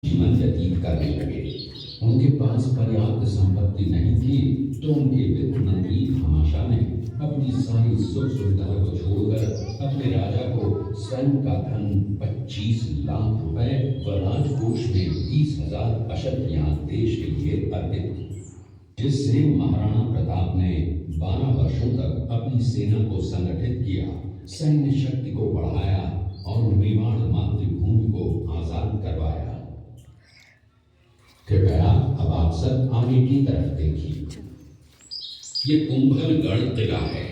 जीवन व्यतीत करने लगे। उनके पास पर्याप्त संपत्ति नहीं थी, तो उनके वित्त मंत्री भामाशाह ने अपनी सारी सुख सुविधाओं को छोड़कर अपने राजा को स्वयं का धन 25 लाख रुपए व राजकोष में 20,000 अशर्फियां देश के लिए अर्पित की, जिससे महाराणा प्रताप ने 12 वर्षों तक अपनी सेना को संगठित किया, सैन्य शक्ति को बढ़ाया और मेवाड़ मातृभूमि को आजाद करवाया। कृपया अब आप सब आगे की तरफ देखिए। ये कुंभलगढ़ किला है।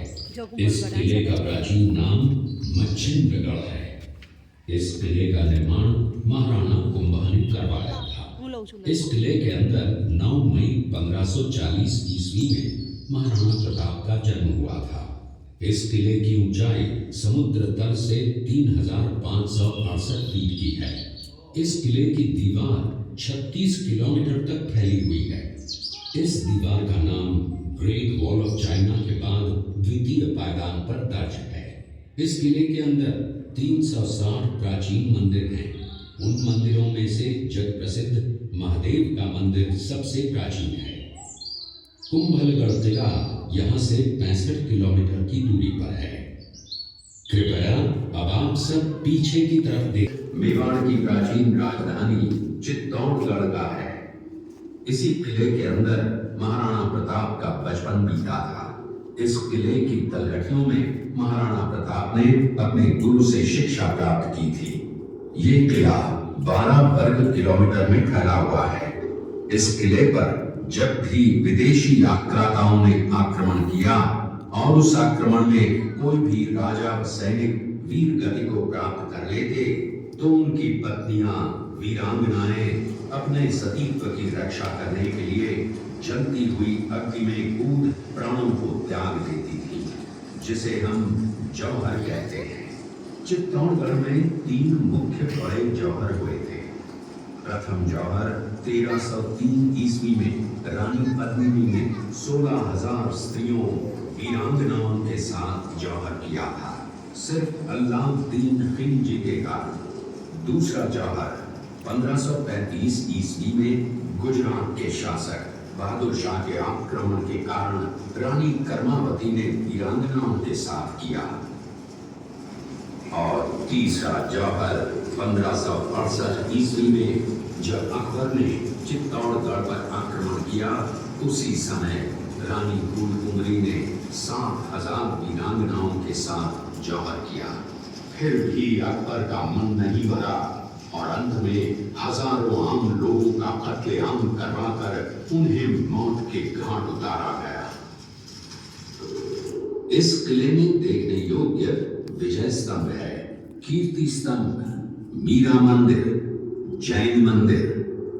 इस किले का प्राचीन नाम मच्छिंद्रगढ़ है। इस किले का निर्माण महाराणा कुंभा ने करवाया था। इस किले के अंदर 9 मई 1540 ईस्वी में महाराणा प्रताप का जन्म हुआ था। इस किले की ऊंचाई समुद्र तल से 3,568 फीट की है। इस किले की दीवार 36 किलोमीटर तक फैली हुई है। इस दीवार का नाम ग्रेट वॉल ऑफ चाइना के बाद द्वितीय पायदान पर दर्ज है। इस किले के अंदर 360 प्राचीन मंदिर हैं। उन मंदिरों में से जग प्रसिद्ध महादेव का मंदिर सबसे प्राचीन है। कुंभलगढ़ किला यहाँ से 65 किलोमीटर की दूरी पर है। कृपया अब आप सब पीछे की तरफ देखें। मेवाड़ की प्राचीन राजधानी चित्तौड़गढ़ का है। इसी किले के अंदर महाराणा प्रताप का बचपन बीता था। इस किले की तलहटियों में महाराणा प्रताप ने अपने गुरु से शिक्षा प्राप्त की थी। ये किला 12 वर्ग किलोमीटर में फैला हुआ है। इस किले पर जब भी विदेशी आक्राताओं ने आक्रमण किया और उस आक्रमण में कोई भी राजा व सैनिक वीर गति को प्राप्त कर लेते, तो उनकी पत्नियां वीरांगनाएं अपने सतीत्व की रक्षा करने के लिए जलती हुई अग्नि में कूद प्राणों को त्याग देती थी, जिसे हम जौहर कहते हैं। चित्तौड़गढ़ में 3 मुख्य बड़े जौहर हुए थे। प्रथम जौहर 1303 ईस्वी में रानी पद्मिनी ने 16,000 स्त्रियों वीरांगनाओं के साथ जौहर किया था, सिर्फ अल्लाउद्दीन खिलजी के कारण। दूसरा जौहर 1535 ईस्वी में गुजरात के शासक बहादुर शाह के आक्रमण के कारण रानी कर्मावती ने वीरांगनाओं के साथ किया। और तीसरा जौहर 1568 ईस्वी में जब अकबर ने चित्तौड़गढ़ पर आक्रमण किया, उसी समय रानी फूलकुंवरी ने 7,000 वीरांगनाओं के साथ जौहर किया। फिर भी अकबर का मन नहीं भरा और अंत में हजारों आम लोगों का कत्लेआम करवाकर उन्हें मौत के घाट उतारा गया। इस किले में देखने योग्य विजय स्तंभ है, कीर्ति स्तंभ, मीरा मंदिर, जैन मंदिर,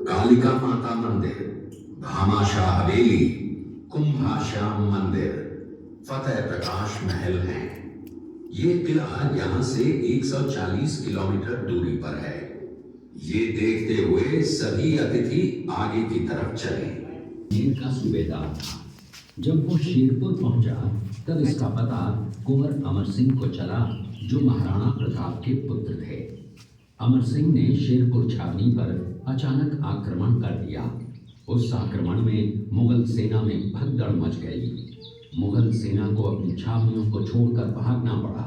कालिका माता मंदिर, भामाशाह हवेली, कुंभाश्याम मंदिर, फतेह प्रकाश महल हैं। ये किला यहाँ से 140 किलोमीटर दूरी पर है। ये देखते हुए सभी अतिथि आगे की तरफ चले। शेर का सूबेदार था। जब वो शेरपुर पहुंचा, तब इसका पता कुंवर अमर सिंह को चला, जो महाराणा प्रताप के पुत्र थे। अमर सिंह ने शेरपुर छावनी पर अचानक आक्रमण कर दिया। उस आक्रमण में मुगल सेना में भगदड़ मच गई। मुगल सेना को अपनी छावनियों को छोड़कर भागना पड़ा।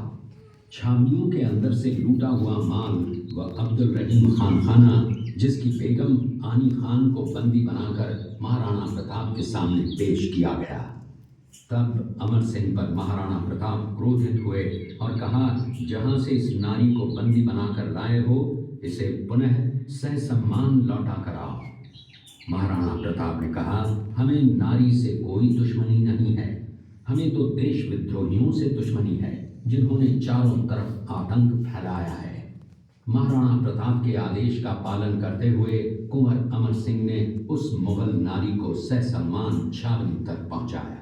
छावनियों के अंदर से लूटा हुआ माल व अब्दुल रहीम खान खाना, जिसकी बेगम आनी खान को बंदी बनाकर महाराणा प्रताप के सामने पेश किया गया। तब अमर सिंह पर महाराणा प्रताप क्रोधित हुए और कहा, जहां से इस नारी को बंदी बनाकर लाए हो, इसे पुनः ससम्मान लौटा कर आओ। महाराणा प्रताप ने कहा, हमें नारी से कोई दुश्मनी नहीं है, हमें तो देश विद्रोहियों से दुश्मनी है, जिन्होंने चारों तरफ आतंक फैलाया है। महाराणा प्रताप के आदेश का पालन करते हुए कुंवर अमर सिंह ने उस मुगल नारी को ससम्मान छावनी तक पहुंचाया।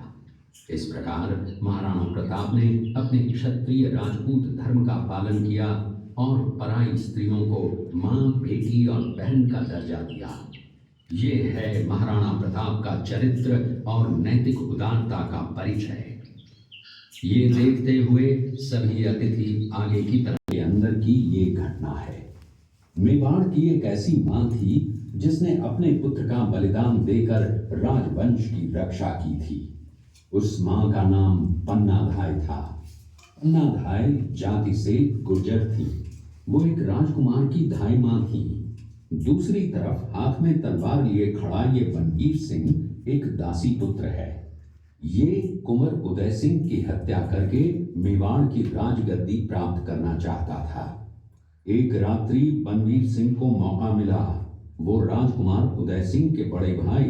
इस प्रकार महाराणा प्रताप ने अपने क्षत्रिय राजपूत धर्म का पालन किया और पराई स्त्रियों को मां, बेटी और बहन का दर्जा दिया। ये है महाराणा प्रताप का चरित्र और नैतिक उदारता का परिचय। ये देखते हुए सभी अतिथि आगे की तरफ, के अंदर की ये घटना है। मेवाड़ की एक ऐसी मां थी जिसने अपने पुत्र का बलिदान देकर राजवंश की रक्षा की थी। उस मां का नाम पन्नाधाय था। पन्नाधाय जाति से गुर्जर थी। वो एक राजकुमार की धाई मां थी। दूसरी तरफ हाथ में तलवार लिए खड़ा ये बनवीर सिंह एक दासी पुत्र है। ये कुंवर उदय सिंह की हत्या करके मेवाड़ की राजगद्दी प्राप्त करना चाहता था। एक रात्रि बनवीर सिंह को मौका मिला। वो राजकुमार उदय सिंह के बड़े भाई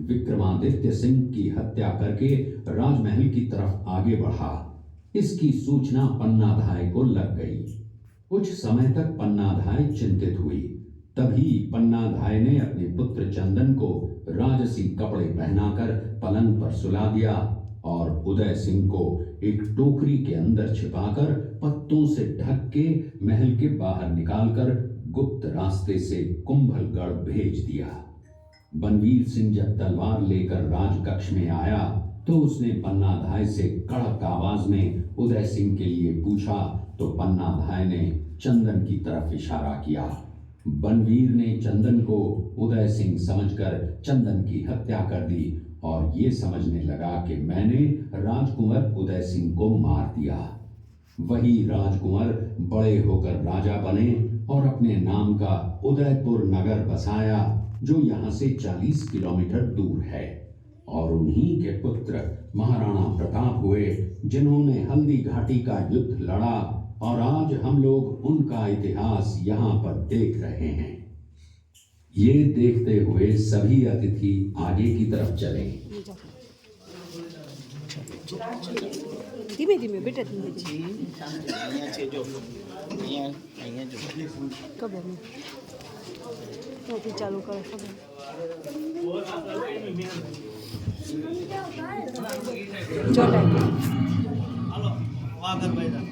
विक्रमादित्य सिंह की हत्या करके राजमहल की तरफ आगे बढ़ा। इसकी सूचना पन्नाधाय को लग गई। कुछ समय तक पन्नाधाय चिंतित हुई। तभी पन्नाधाय ने अपने पुत्र चंदन को राजसी कपड़े पहनाकर पलंग पर सुला दिया और उदय सिंह को एक टोकरी के अंदर छिपाकर पत्तों से ढक के महल के बाहर निकालकर गुप्त रास्ते से कुंभलगढ़ भेज दिया। बनवीर सिंह जब तलवार लेकर राजकक्ष में आया तो उसने पन्नाधाय से कड़क आवाज में उदय सिंह के लिए पूछा तो पन्नाधाय ने चंदन की तरफ इशारा किया। बनवीर ने चंदन को उदय सिंह समझकर चंदन की हत्या कर दी और ये समझने लगा कि मैंने राजकुंवर उदय सिंह को मार दिया। वही राजकुंवर बड़े होकर राजा बने और अपने नाम का उदयपुर नगर बसाया जो यहाँ से 40 किलोमीटर दूर है। और उन्हीं के पुत्र महाराणा प्रताप हुए जिन्होंने हल्दी घाटी का युद्ध लड़ा और आज हम लोग उनका इतिहास यहाँ पर देख रहे हैं। ये देखते हुए सभी अतिथि आगे की तरफ चले। धीमे धीमे बेटा धीमे धीमे અહીંયા છે જો અહીંયા જો ખબર નહીં ત્યાંથી ચાલુ કરો ખબર જો ટાઈમ હાલો આગળ ભાઈ